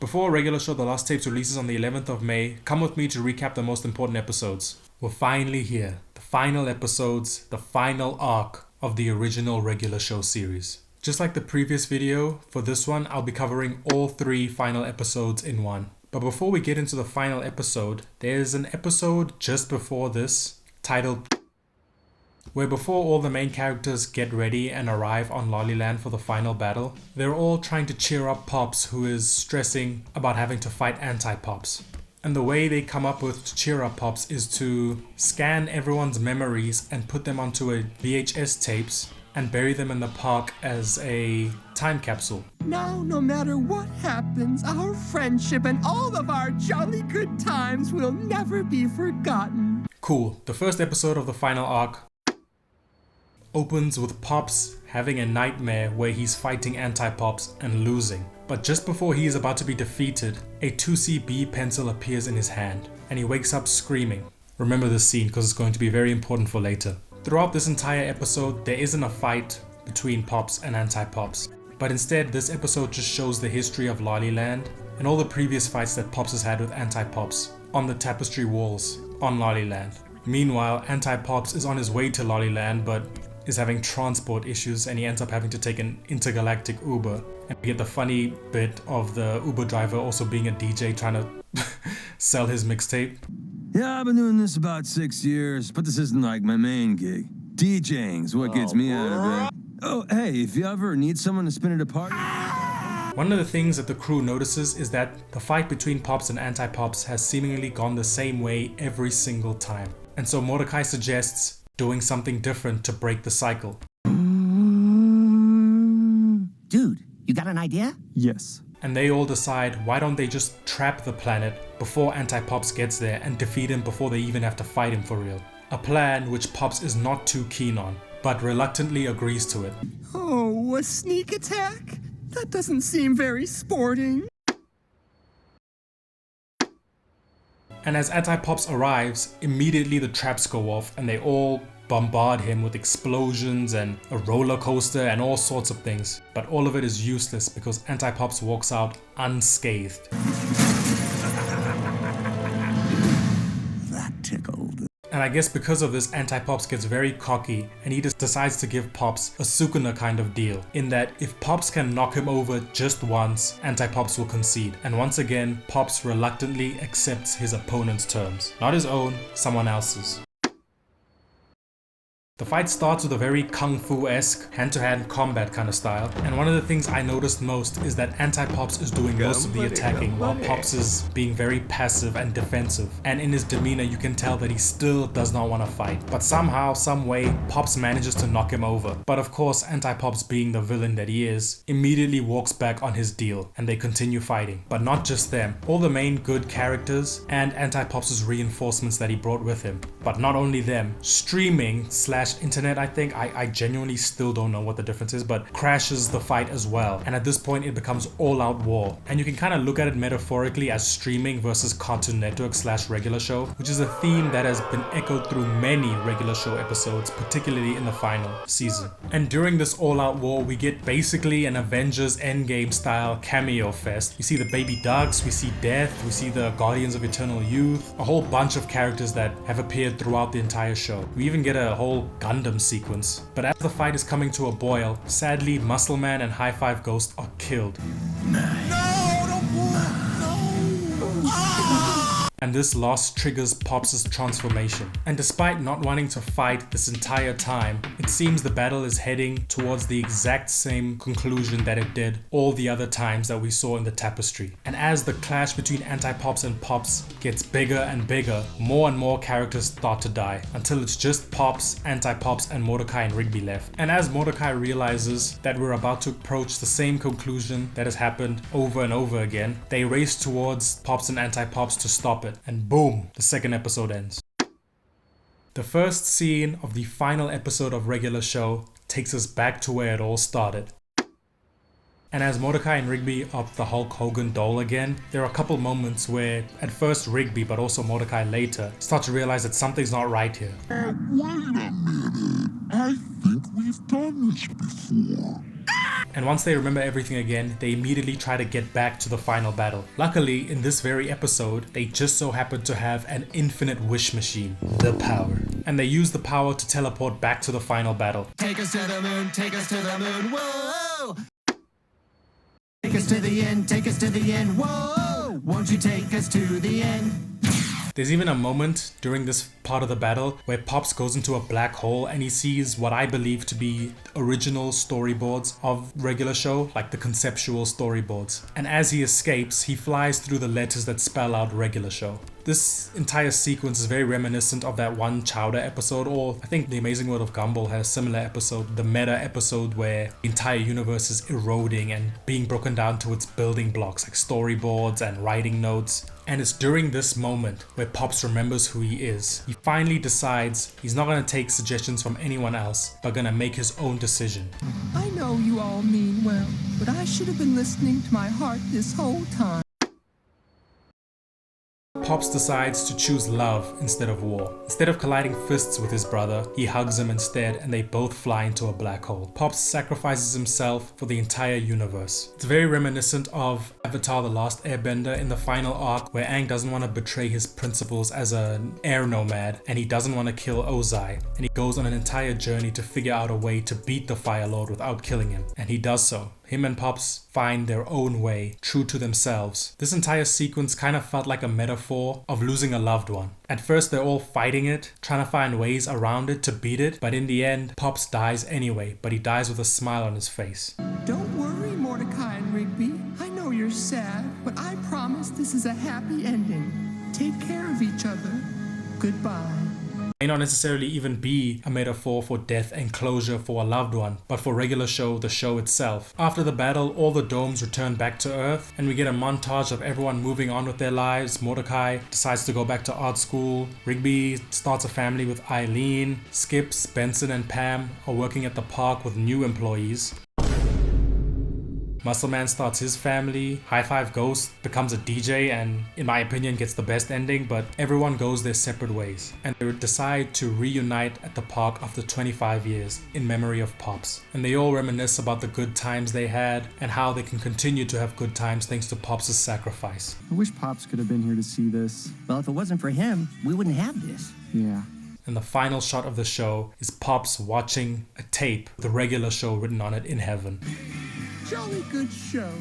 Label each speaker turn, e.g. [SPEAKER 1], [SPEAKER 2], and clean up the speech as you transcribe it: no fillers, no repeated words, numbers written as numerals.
[SPEAKER 1] Before Regular Show The Lost Tapes releases on the 11th of May, come with me to recap the most important episodes. We're finally here. The final episodes, the final arc of the original Regular Show series. Just like the previous video, for this one I'll be covering all 3 final episodes in one. But before we get into the final episode, there's an episode just before this titled where before all the main characters get ready and arrive on Lollyland for the final battle, they're all trying to cheer up Pops, who is stressing about having to fight Anti-Pops. And the way they come up with to cheer up Pops is to scan everyone's memories and put them onto a VHS tapes and bury them in the park as a time capsule.
[SPEAKER 2] Now, no matter what happens, our friendship and all of our jolly good times will never be forgotten.
[SPEAKER 1] Cool. The first episode of the final arc opens with Pops having a nightmare where he's fighting Anti-Pops and losing. But just before he is about to be defeated, a 2CB pencil appears in his hand and he wakes up screaming. Remember this scene because it's going to be very important for later. Throughout this entire episode, there isn't a fight between Pops and Anti-Pops. But instead, this episode just shows the history of Lollyland and all the previous fights that Pops has had with Anti-Pops on the tapestry walls on Lollyland. Meanwhile, Anti-Pops is on his way to Lollyland but is having transport issues and he ends up having to take an intergalactic Uber. And we get the funny bit of the Uber driver also being a DJ trying to sell his mixtape.
[SPEAKER 3] Yeah, I've been doing this about 6 years, but this isn't like my main gig. DJing's what gets me out of it. Oh, hey, if you ever need someone to spin at a party...
[SPEAKER 1] One of the things that the crew notices is that the fight between Pops and Anti-Pops has seemingly gone the same way every single time. And so Mordecai suggests doing something different to break the cycle.
[SPEAKER 4] Dude, you got an idea?
[SPEAKER 2] Yes.
[SPEAKER 1] And they all decide, why don't they just trap the planet before Anti-Pops gets there and defeat him before they even have to fight him for real. A plan which Pops is not too keen on, but reluctantly agrees to it.
[SPEAKER 2] Oh, a sneak attack? That doesn't seem very sporting.
[SPEAKER 1] And as Anti-Pops arrives, immediately the traps go off and they all bombard him with explosions and a roller coaster and all sorts of things. But all of it is useless because Anti-Pops walks out unscathed.
[SPEAKER 3] That tickled.
[SPEAKER 1] And I guess because of this, Anti-Pops gets very cocky and he just decides to give Pops a Sukuna kind of deal, in that if Pops can knock him over just once, Anti-Pops will concede. And once again, Pops reluctantly accepts his opponent's terms. Not his own, someone else's. The fight starts with a very kung fu-esque, hand-to-hand combat kind of style, and one of the things I noticed most is that Anti-Pops is doing most of the attacking while Pops is being very passive and defensive, and in his demeanor you can tell that he still does not want to fight, but somehow, some way, Pops manages to knock him over. But of course, Anti-Pops, being the villain that he is, immediately walks back on his deal and they continue fighting. But not just them, all the main good characters and Anti-Pops' reinforcements that he brought with him. But not only them, streaming / internet, I think, I genuinely still don't know what the difference is, but crashes the fight as well. And at this point it becomes all out war. And you can kind of look at it metaphorically as streaming versus Cartoon Network / Regular Show, which is a theme that has been echoed through many Regular Show episodes, particularly in the final season. And during this all out war, we get basically an Avengers Endgame style cameo fest. We see the baby ducks, we see Death, we see the Guardians of Eternal Youth, a whole bunch of characters that have appeared throughout the entire show. We even get a whole Gundam sequence. But as the fight is coming to a boil, sadly Muscle Man and High Five Ghost are killed. And this loss triggers Pops' transformation. And despite not wanting to fight this entire time, it seems the battle is heading towards the exact same conclusion that it did all the other times that we saw in the tapestry. And as the clash between Anti-Pops and Pops gets bigger and bigger, more and more characters start to die, until it's just Pops, Anti-Pops, and Mordecai and Rigby left. And as Mordecai realizes that we're about to approach the same conclusion that has happened over and over again, they race towards Pops and Anti-Pops to stop it. And boom, the second episode ends. The first scene of the final episode of Regular Show takes us back to where it all started. And as Mordecai and Rigby up the Hulk Hogan doll again, there are a couple moments where at first Rigby, but also Mordecai later, start to realize that something's not right here.
[SPEAKER 5] Wait a minute, I think we've done this before.
[SPEAKER 1] And once they remember everything again, they immediately try to get back to the final battle. Luckily, in this very episode, they just so happen to have an infinite wish machine, the power. And they use the power to teleport back to the final battle.
[SPEAKER 2] Take us to the moon, take us to the moon, whoa! Take us to the end, take us to the end, whoa! Won't you take us to the end?
[SPEAKER 1] There's even a moment during this part of the battle where Pops goes into a black hole and he sees what I believe to be original storyboards of regular show, like the conceptual storyboards. And as he escapes, he flies through the letters that spell out regular show. This entire sequence is very reminiscent of that one Chowder episode, or I think The Amazing World of Gumball had a similar episode, the meta episode where the entire universe is eroding and being broken down to its building blocks like storyboards and writing notes. And it's during this moment where Pops remembers who he is. He finally decides he's not going to take suggestions from anyone else, but going to make his own decision.
[SPEAKER 2] I know you all mean well, but I should have been listening to my heart this whole time.
[SPEAKER 1] Pops decides to choose love instead of war. Instead of colliding fists with his brother, he hugs him instead and they both fly into a black hole. Pops sacrifices himself for the entire universe. It's very reminiscent of Avatar: The Last Airbender in the final arc, where Aang doesn't want to betray his principles as an air nomad and he doesn't want to kill Ozai, and he goes on an entire journey to figure out a way to beat the Fire Lord without killing him, and he does so. Him and Pops find their own way, true to themselves. This entire sequence kind of felt like a metaphor of losing a loved one. At first they're all fighting it, trying to find ways around it to beat it, but in the end, Pops dies anyway, but he dies with a smile on his face.
[SPEAKER 2] Don't worry, Mordecai and Rigby. I know you're sad, but I promise this is a happy ending. Take care of each other. Goodbye.
[SPEAKER 1] May not necessarily even be a metaphor for death and closure for a loved one, but for regular show, the show itself. After the battle, all the domes return back to Earth, and we get a montage of everyone moving on with their lives. Mordecai decides to go back to art school. Rigby starts a family with Eileen. Skips, Benson, and Pam are working at the park with new employees. Muscleman starts his family. High Five Ghost becomes a DJ and, in my opinion, gets the best ending, but everyone goes their separate ways. And they decide to reunite at the park after 25 years in memory of Pops. And they all reminisce about the good times they had and how they can continue to have good times thanks to Pops' sacrifice.
[SPEAKER 5] I wish Pops could have been here to see this.
[SPEAKER 4] Well, if it wasn't for him, we wouldn't have this.
[SPEAKER 5] Yeah.
[SPEAKER 1] And the final shot of the show is Pops watching a tape with the regular show written on it in heaven.
[SPEAKER 2] Jolly good show.